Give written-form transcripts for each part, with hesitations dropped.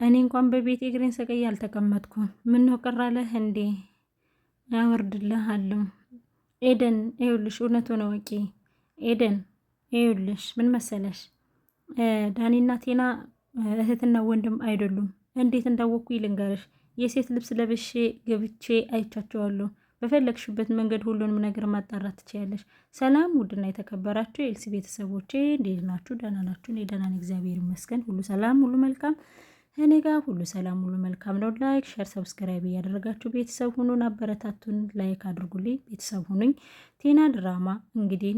እኔ እንኳን በቤት እግሬን ሰቀይ አልተቀመጥኩም። ምን ነው ቀራለህ እንዴ? ያወርድልሃለሁ። ኤደን ይኸውልሽ፣ እውነቱን ወቂ። ኤደን ይኸውልሽ፣ ምን መሰለሽ፣ ዳኒና ቴና እህትና ወንድም አይደሉም። እንዴት እንዳወቅኩ ልንገርሽ። የሴት ልብስ ለብሼ ገብቼ አይቻቸዋለሁ። በፈለግሽበት መንገድ ሁሉንም ነገር ማጣራት ትችያለሽ። ሰላም ውድና የተከበራችሁ የኤልሲ ቤተሰቦቼ እንዴት ናችሁ? ደህና ናችሁ? እኔ ደህና ነኝ፣ እግዚአብሔር ይመስገን። ሁሉ ሰላም፣ ሁሉ መልካም እኔ ጋር ሁሉ ሰላም ሁሉ መልካም ነው። ላይክ ሸር ሰብስክራይብ እያደረጋችሁ ቤተሰብ ሁኑን፣ አበረታቱን። ላይክ አድርጉልኝ፣ ቤተሰብ ሁኑኝ። ቴና ድራማ እንግዲህ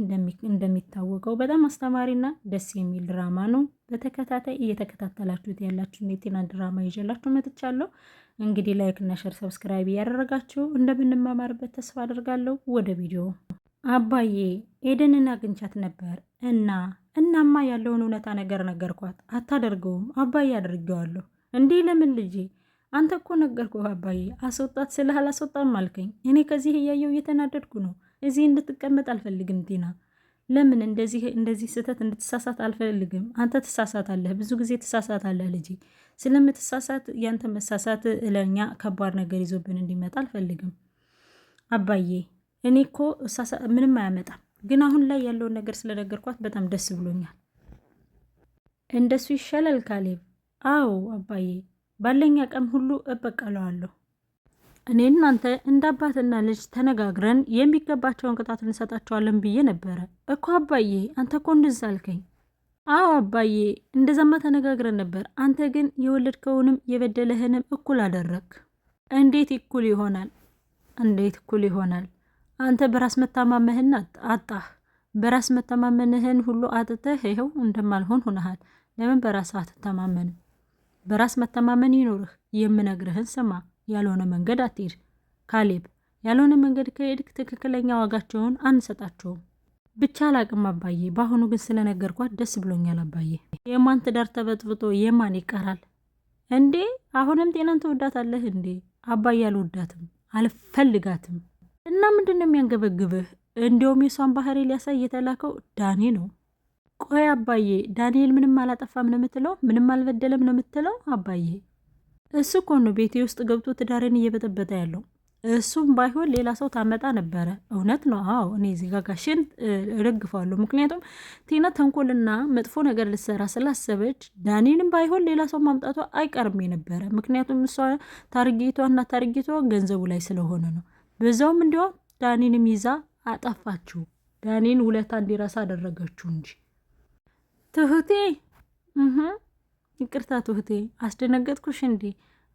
እንደሚታወቀው በጣም አስተማሪና ደስ የሚል ድራማ ነው። በተከታታይ እየተከታተላችሁት ያላችሁ የቴና ድራማ ይዤላችሁ መጥቻለሁ። እንግዲህ ላይክ እና ሸር ሰብስክራይብ እያደረጋችሁ እንደምንማማርበት ተስፋ አድርጋለሁ። ወደ ቪዲዮ። አባዬ ኤደንን አግኝቻት ነበር እናማ ያለውን እውነታ ነገር ነገርኳት። አታደርገውም አባዬ፣ አድርጌዋለሁ። እንዴ ለምን ልጄ? አንተ እኮ ነገርኩህ አባዬ። አስወጣት ስልህ አላስወጣም አልከኝ። እኔ ከዚህ እያየው እየተናደድኩ ነው። እዚህ እንድትቀመጥ አልፈልግም ቴና። ለምን እንደዚህ ስህተት እንድትሳሳት አልፈልግም። አንተ ትሳሳታለህ፣ ብዙ ጊዜ ትሳሳታለህ ልጄ። ስለምትሳሳት ያንተ መሳሳት ለእኛ ከባድ ነገር ይዞብን እንዲመጣ አልፈልግም አባዬ። እኔ እኮ ምንም አያመጣም፣ ግን አሁን ላይ ያለውን ነገር ስለነገርኳት በጣም ደስ ብሎኛል። እንደሱ ይሻላል ካሌብ። አዎ አባዬ፣ ባለኝ አቅም ሁሉ እበቀለዋለሁ። እኔ እናንተ እንደ አባትና ልጅ ተነጋግረን የሚገባቸውን ቅጣት እንሰጣቸዋለን ብዬ ነበረ እኮ አባዬ። አንተ እኮ እንደዛ አልከኝ። አዎ አባዬ፣ እንደዛማ ተነጋግረን ነበር። አንተ ግን የወለድከውንም የበደለህንም እኩል አደረግ። እንዴት እኩል ይሆናል? እንዴት እኩል ይሆናል? አንተ በራስ መተማመንህን አጣህ። በራስ መተማመንህን ሁሉ አጥተህ ይኸው እንደማልሆን ሆነሃል። ለምን በራስ አትተማመንም? በራስ መተማመን ይኖርህ። የምነግርህን ስማ። ያልሆነ መንገድ አትሄድ ካሌብ። ያልሆነ መንገድ ከሄድክ ትክክለኛ ዋጋቸውን አንሰጣቸውም። ብቻ አላቅም አባዬ። በአሁኑ ግን ስለነገርኳት ደስ ብሎኛል አባዬ። የማን ትዳር ተበጥብጦ የማን ይቀራል እንዴ? አሁንም ጤናን ትወዳታለህ እንዴ? አባዬ አልወዳትም፣ አልፈልጋትም። እና ምንድን ነው የሚያንገበግብህ? እንዲያውም የሷን ባህሪ ሊያሳይ የተላከው ዳኒ ነው። ቆይ አባዬ፣ ዳንኤል ምንም አላጠፋም ነው የምትለው? ምንም አልበደለም ነው የምትለው? አባዬ እሱ እኮ ነው ቤቴ ውስጥ ገብቶ ትዳርን እየበጠበጠ ያለው። እሱም ባይሆን ሌላ ሰው ታመጣ ነበረ። እውነት ነው። አዎ እኔ እዚህ ጋር ጋሽን እደግፋለሁ። ምክንያቱም ቴና ተንኮልና መጥፎ ነገር ልትሰራ ስላሰበች ዳኒንም ባይሆን ሌላ ሰው ማምጣቷ አይቀርም የነበረ። ምክንያቱም እሷ ታርጌቷና ታርጌቷ ገንዘቡ ላይ ስለሆነ ነው። በዛውም እንዲያውም ዳኒንም ይዛ አጠፋችው። ዳኒን ውለታ እንዲረሳ አደረገችው እንጂ። ትሁቴ ይቅርታ ትሁቴ፣ አስደነገጥኩሽ እንዴ?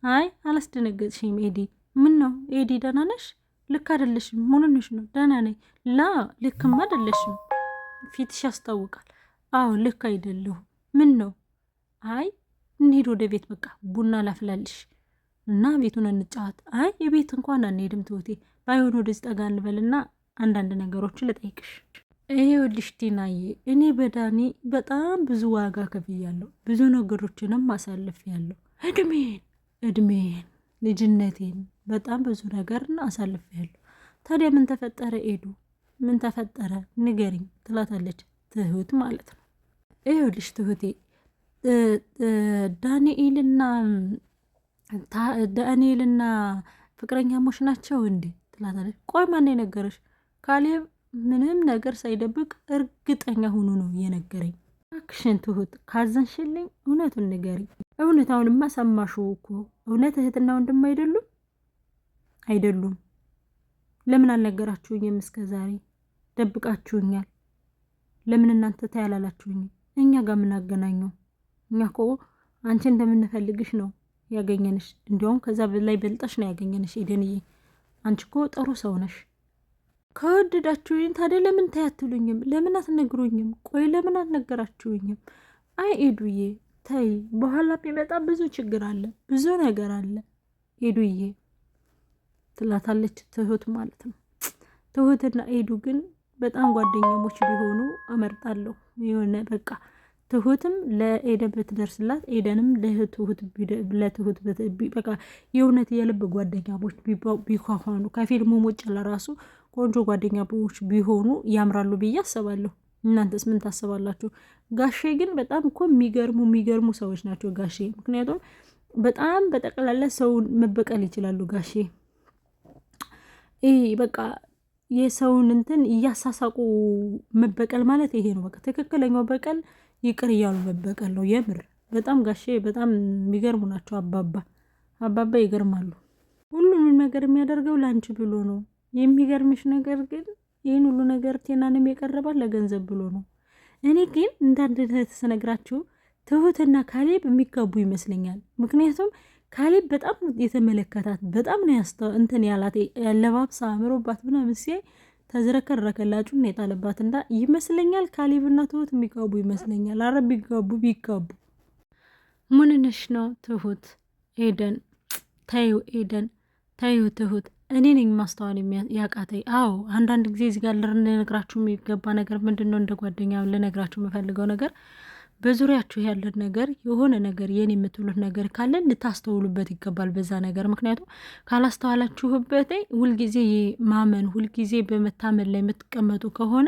አይ አላስደነገጥሽም ኤዲ። ምን ነው ኤዲ፣ ደህና ነሽ? ልክ አይደለሽም። ሆነሽ ነው? ደህና ነኝ። ላ ልክም አይደለሽም፣ ፊትሽ ያስታውቃል። አዎ ልክ አይደለሁ። ምን ነው? አይ እንሂድ ወደ ቤት፣ በቃ ቡና ላፍላልሽ እና ቤቱን እንጫወት። አይ የቤት እንኳን አንሄድም ትሁቴ፣ ባይሆን ወደዚህ ጠጋ እንበልና አንዳንድ ነገሮችን ልጠይቅሽ። ይኸውልሽ ቲናዬ፣ እኔ በዳኒ በጣም ብዙ ዋጋ ከፍያለሁ። ብዙ ነገሮችንም አሳልፌያለሁ። እድሜን ልጅነቴን በጣም ብዙ ነገርን አሳልፌያለሁ። ታዲያ ምን ተፈጠረ ኤዱ? ምን ተፈጠረ ንገሪኝ ትላታለች ትሁት ማለት ነው። ይኸውልሽ ትሁቴ፣ ዳንኤልና ፍቅረኛሞች ናቸው እንዴ ትላታለች። ቆይ ማን የነገረሽ? ካሌብ ምንም ነገር ሳይደብቅ እርግጠኛ ሆኖ ነው የነገረኝ። አክሽን ትሁት፣ ካዘንሽልኝ እውነቱን ንገሪኝ። እውነታውንማ ሰማሽው እኮ። እውነት እህትና ወንድም አይደሉም? ለምን አልነገራችሁኝም? እስከ ዛሬ ደብቃችሁኛል። ለምን እናንተ ታያላላችሁኝ? እኛ ጋር ምን አገናኘው? እኛ እኮ አንቺ እንደምንፈልግሽ ነው ያገኘንሽ። እንዲያውም ከዛ በላይ በልጠሽ ነው ያገኘንሽ ኤደንዬ። አንቺ እኮ ጥሩ ሰው ነሽ። ከወደዳችሁኝ ታዲያ ለምን ታያትሉኝም? ለምን አትነግሩኝም? ቆይ ለምን አልነገራችሁኝም? አይ ኤዱዬ ተይ፣ በኋላ የሚመጣ ብዙ ችግር አለ፣ ብዙ ነገር አለ ኤዱዬ ትላታለች ትሁት ማለት ነው። ትሁትና ኤዱ ግን በጣም ጓደኛሞች ቢሆኑ እመርጣለሁ። የሆነ በቃ ትሁትም ለኤደን ብትደርስላት፣ ኤደንም ለትሁት በቃ የእውነት የልብ ጓደኛሞች ቢሆኑ ከፊልሙ ውጭ ለራሱ ቆንጆ ጓደኛሞች ቢሆኑ ያምራሉ ብዬ አስባለሁ። እናንተስ ምን ታስባላችሁ? ጋሼ ግን በጣም እኮ የሚገርሙ ሰዎች ናቸው ጋሼ። ምክንያቱም በጣም በጠቅላላ ሰውን መበቀል ይችላሉ ጋሼ። ይህ በቃ የሰውን እንትን እያሳሳቁ መበቀል ማለት ይሄ ነው። በቃ ትክክለኛው በቀል ይቅር እያሉ መበቀል ነው። የምር በጣም ጋሼ በጣም የሚገርሙ ናቸው። አባባ ይገርማሉ። ሁሉንም ነገር የሚያደርገው ላንቺ ብሎ ነው። የሚገርምሽ ነገር ግን ይህን ሁሉ ነገር ቴናንም የቀረባል ለገንዘብ ብሎ ነው። እኔ ግን እንዳንድ ተነግራችሁ ትሁትና ካሌብ የሚጋቡ ይመስለኛል። ምክንያቱም ካሌብ በጣም የተመለከታት በጣም ነው እንትን ያላት ያለባብሳ አምሮባት ምናምን ሲያይ ተዝረከረከላጩን የጣለባት እንዳ ይመስለኛል። ካሌብና ትሁት የሚጋቡ ይመስለኛል። አረ ቢጋቡ ምንነሽ ነው ትሁት? ኤደን ታዩ፣ ኤደን ታዩ፣ ትሁት እኔ ነኝ ማስተዋል ያቃተኝ። አዎ አንዳንድ ጊዜ እዚህ ጋር ልነግራችሁ የሚገባ ነገር ምንድን ነው፣ እንደ ጓደኛ ልነግራችሁ የምፈልገው ነገር በዙሪያችሁ ያለን ነገር የሆነ ነገር የኔ የምትሉት ነገር ካለን ልታስተውሉበት ይገባል በዛ ነገር። ምክንያቱም ካላስተዋላችሁበት ሁልጊዜ ማመን ሁልጊዜ በመታመን ላይ የምትቀመጡ ከሆነ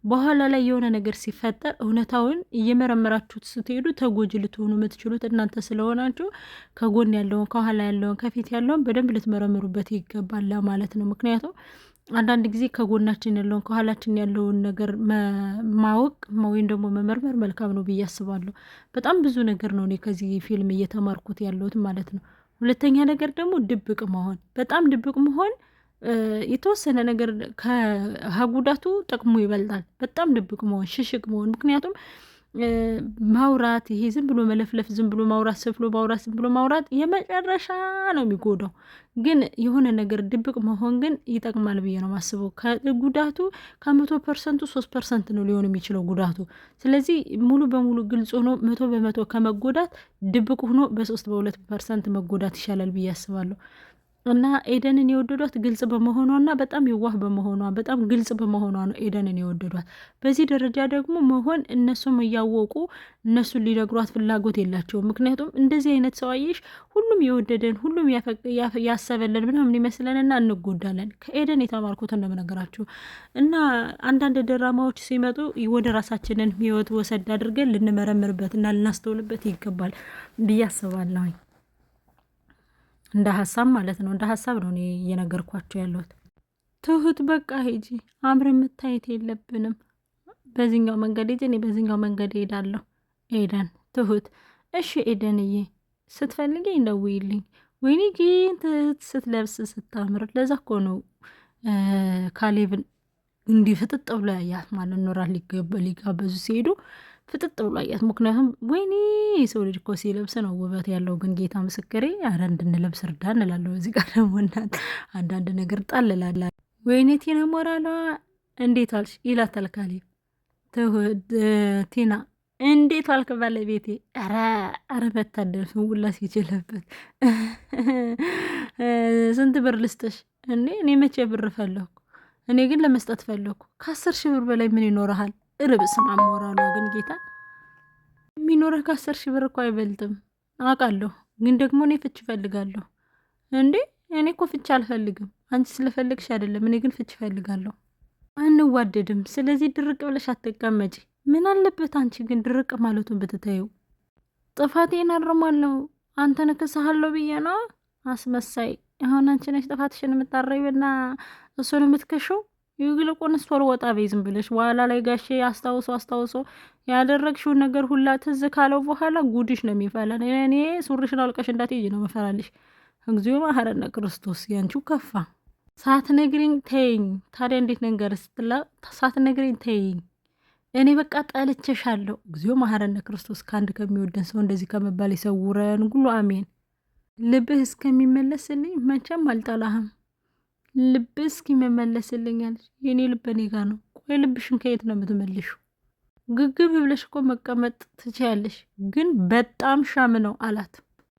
በኋላ ላይ የሆነ ነገር ሲፈጠር እውነታውን እየመረመራችሁት ስትሄዱ ተጎጂ ልትሆኑ የምትችሉት እናንተ ስለሆናችሁ ከጎን ያለውን ከኋላ ያለውን ከፊት ያለውን በደንብ ልትመረምሩበት ይገባል ለማለት ነው። ምክንያቱም አንዳንድ ጊዜ ከጎናችን ያለውን ከኋላችን ያለውን ነገር ማወቅ ወይም ደግሞ መመርመር መልካም ነው ብዬ አስባለሁ። በጣም ብዙ ነገር ነው እኔ ከዚህ ፊልም እየተማርኩት ያለሁት ማለት ነው። ሁለተኛ ነገር ደግሞ ድብቅ መሆን፣ በጣም ድብቅ መሆን የተወሰነ ነገር ከጉዳቱ ጥቅሙ ይበልጣል። በጣም ድብቅ መሆን፣ ሽሽግ መሆን። ምክንያቱም ማውራት ይሄ ዝም ብሎ መለፍለፍ፣ ዝም ብሎ ማውራት፣ ስፍሎ ማውራት፣ ዝም ብሎ ማውራት የመጨረሻ ነው የሚጎዳው። ግን የሆነ ነገር ድብቅ መሆን ግን ይጠቅማል ብዬ ነው ማስበው። ከጉዳቱ ከ100% 3% ነው ሊሆን የሚችለው ጉዳቱ። ስለዚህ ሙሉ በሙሉ ግልጽ ሆኖ 100% ከመጎዳት ድብቅ ሆኖ በ3-2% መጎዳት ይሻላል ብዬ አስባለሁ። እና ኤደንን የወደዷት ግልጽ በመሆኗና በጣም የዋህ በመሆኗ በጣም ግልጽ በመሆኗ ነው ኤደንን የወደዷት። በዚህ ደረጃ ደግሞ መሆን እነሱም እያወቁ እነሱን ሊነግሯት ፍላጎት የላቸውም። ምክንያቱም እንደዚህ አይነት ሰው አየሽ፣ ሁሉም የወደደን ሁሉም ያሰበለን ምናምን ይመስለንና እንጎዳለን። ከኤደን የተማርኩት እንደምነገራችሁ እና አንዳንድ ድራማዎች ሲመጡ ወደ ራሳችንን ህይወት ወሰድ አድርገን ልንመረምርበትና ልናስተውልበት ይገባል ብዬ አስባለሁኝ። እንደ ሀሳብ ማለት ነው። እንደ ሀሳብ ነው እኔ እየነገርኳቸው ያለሁት። ትሁት በቃ ሂጂ፣ አምረን መታየት የለብንም። በዚህኛው መንገድ ሂጂ፣ እኔ በዚህኛው መንገድ ሄዳለሁ። ኤደን ትሁት እሺ ኤደንዬ ስትፈልጊ እንደውይልኝ። ወይኔ ግን ስትለብስ ስታምር፣ ለዛ እኮ ነው ካሌብን እንዲህ ፍጥጥ ብሎ ያያት ማለት ነው። ራት ሊጋበዙ ሲሄዱ ፍጥጥ ብሎ አያት። ምክንያቱም ወይኔ የሰው ልጅ እኮ ሲለብስ ነው ውበት ያለው። ግን ጌታ ምስክሬ አረ እንድንለብስ እርዳ እንላለሁ። እዚህ ጋር ደግሞ እናት አንዳንድ ነገር ጣልላላ። ወይኔ ቲና ሞራሏ እንዴት አልሽ ይላታል ካሌብ። ቲና እንዴት ዋልክ ባለቤቴ? ኧረ መታደል ውላ ሲችልበት ስንት ብር ልስጥሽ? እኔ መቼ ብር ፈለኩ? እኔ ግን ለመስጠት ፈለኩ። ከ10,000 ብር በላይ ምን ይኖረሃል? ርብስ ማሞራሏ ግን ጌታ የሚኖረህ ከ10,000 ብር እኮ አይበልጥም አውቃለሁ። ግን ደግሞ እኔ ፍች እፈልጋለሁ። እንዴ እኔ እኮ ፍች አልፈልግም። አንቺ ስለፈልግሽ አይደለም፣ እኔ ግን ፍች እፈልጋለሁ። አንዋደድም። ስለዚህ ድርቅ ብለሽ አትቀመጪ። ምን አለበት አንቺ ግን ድርቅ ማለቱን ብትታዩ። ጥፋቴን አርማለሁ አንተን እክስሃለሁ ብዬ ነው። አስመሳይ። አሁን አንቺ ነሽ ጥፋትሽን የምታረይውና እሱን የምትከሸው። ይልቁንስ ቶሎ ወጣ በይ ዝም ብለሽ። በኋላ ላይ ጋሼ አስታውሶ ያደረግሽውን ነገር ሁላ ትዝ ካለው በኋላ ጉድሽ ነው የሚፈላ። እኔ ሱሪሽን አውልቀሽ እንዳትሄጂ ነው መፈራልሽ። እግዚኦ መሐረነ ክርስቶስ። ያንቺው ከፋ። ሳትነግሪኝ ተይኝ። ታዲያ እንዴት ነገር ስትላ ሳትነግሪኝ ተይኝ። እኔ በቃ ጠልቼሻለሁ። እግዚኦ መሐረነ ክርስቶስ። ከአንድ ከሚወደን ሰው እንደዚህ ከመባል ይሰውረን ጉሉ አሜን። ልብህ እስከሚመለስልኝ መቼም አልጠላህም። ልብህ እስኪመለስልኛል። የኔ ልብ እኔ ጋ ነው። ቆይ ልብሽን ከየት ነው የምትመልሹ? ግግብ ብለሽ እኮ መቀመጥ ትችያለሽ፣ ግን በጣም ሻም ነው አላት።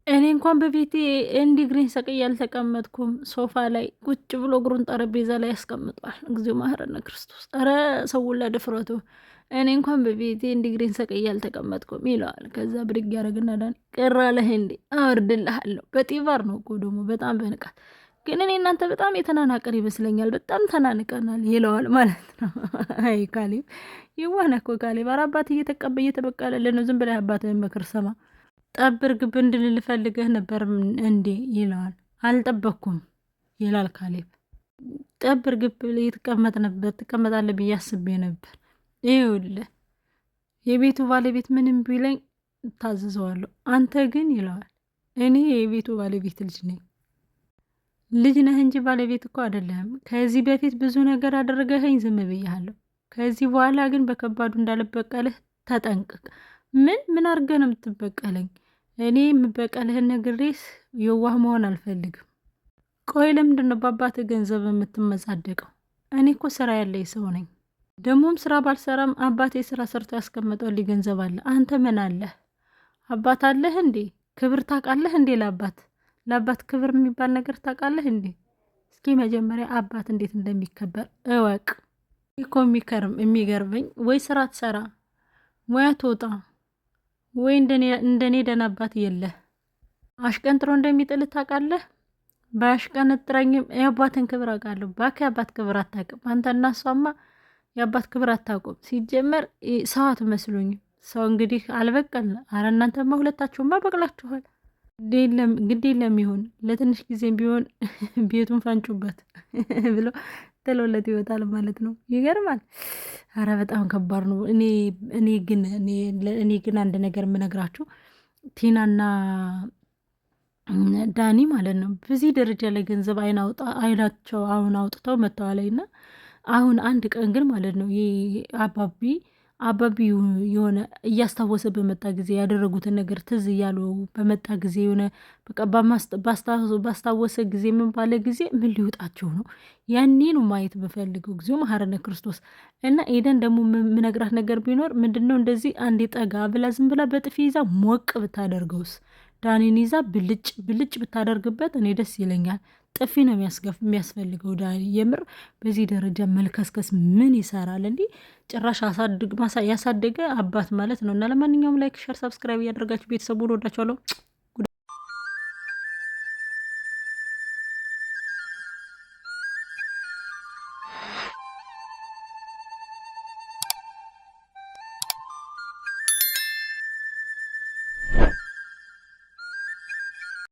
እኔ እንኳን በቤቴ እንዲህ እግሬን ሰቅዬ አልተቀመጥኩም። ሶፋ ላይ ቁጭ ብሎ እግሩን ጠረጴዛ ላይ ያስቀምጧል። እግዚኦ መሐረነ ክርስቶስ። ኧረ ሰውላ ድፍረቱ። እኔ እንኳን በቤቴ እንዲህ እግሬን ሰቅዬ አልተቀመጥኩም ይለዋል። ከዛ ብድግ ያደረግና ዳን ቅር አለህ እንዴ? አወርድልሃለሁ። በጢባር ነው እኮ ደግሞ በጣም በንቃት። ግን እኔ እናንተ በጣም የተናናቀን ይመስለኛል። በጣም ተናንቀናል ይለዋል ማለት ነው። አይ ካሌብ ይዋና እኮ ካሌብ። ኧረ አባት እየተበቀለልን ነው። ዝም ብላ አባትህን ምክር ስማ። ጠብር ግብ እንድልል ፈልገህ ነበር እንዴ ይለዋል። አልጠበቅኩም ይላል ካሌብ። ጠብር ግብ ትቀመጣለህ ብዬ አስቤ ነበር። ይኸውልህ የቤቱ ባለቤት ምንም ቢለኝ ታዘዘዋለሁ፣ አንተ ግን ይለዋል። እኔ የቤቱ ባለቤት ልጅ ነኝ። ልጅ ነህ እንጂ ባለቤት እኮ አይደለህም። ከዚህ በፊት ብዙ ነገር አደረገኸኝ፣ ዝም ብያለሁ። ከዚህ በኋላ ግን በከባዱ እንዳልበቀልህ ተጠንቅቅ። ምን አድርገህ ነው የምትበቀለኝ? እኔ የምበቀልህን ነግሬስ የዋህ መሆን አልፈልግም። ቆይ ለምንድን ነው በአባትህ ገንዘብ የምትመጻደቀው? እኔ እኮ ስራ ያለኝ ሰው ነኝ። ደግሞም ስራ ባልሰራም አባቴ ስራ ሰርቶ ያስቀመጠልኝ ገንዘብ አለ። አንተ ምን አለህ? አባት አለህ እንዴ? ክብር ታውቃለህ እንዴ? ለአባት ክብር የሚባል ነገር ታውቃለህ እንዴ? እስኪ መጀመሪያ አባት እንዴት እንደሚከበር እወቅ። እኮ የሚገርመኝ ወይ ስራ ትሰራ ሙያ ትወጣ ወይ እንደኔ ደህና አባት የለህ። አሽቀንጥሮ እንደሚጥል ታውቃለህ። ባያሽቀነጥረኝም የአባትን ክብር አውቃለሁ። እባክህ የአባት ክብር አታውቅም። አንተና እሷማ የአባት ክብር አታውቁም። ሲጀመር ሰው አትመስሉኝም። ሰው እንግዲህ አልበቀል። አረ እናንተማ ሁለታችሁማ በቅላችኋል። ግድ የለም ይሁን፣ ለትንሽ ጊዜም ቢሆን ቤቱን ፈንጩበት ብሎ ጥሎለት ይወጣል ማለት ነው። ይገርማል። አረ በጣም ከባድ ነው። እኔ ግን አንድ ነገር የምነግራችሁ ቲናና ዳኒ ማለት ነው በዚህ ደረጃ ላይ ገንዘብ አይናቸው አሁን አውጥተው መተዋላይና አሁን አንድ ቀን ግን ማለት ነው አባቢ የሆነ እያስታወሰ በመጣ ጊዜ ያደረጉትን ነገር ትዝ እያሉ በመጣ ጊዜ የሆነ በቃ ባስታወሰ ጊዜ ምን ባለ ጊዜ ምን ሊወጣቸው ነው? ያኔ ነው ማየት በፈልገው ጊዜው መሐረነ ክርስቶስ እና ኤደን ደግሞ የምነግራት ነገር ቢኖር ምንድነው እንደዚህ አንዴ ጠጋ ብላ ዝም ብላ በጥፊ ይዛ ሞቅ ብታደርገውስ ዳኒን ይዛ ብልጭ ብታደርግበት እኔ ደስ ይለኛል። ጥፊ ነው የሚያስፈልገው ዳኒ። የምር በዚህ ደረጃ መልከስከስ ምን ይሰራል? እንዲህ ጭራሽ ያሳደገ አባት ማለት ነው። እና ለማንኛውም ላይክ፣ ሸር፣ ሰብስክራይብ እያደረጋችሁ ቤተሰቡን ወዳችኋለሁ።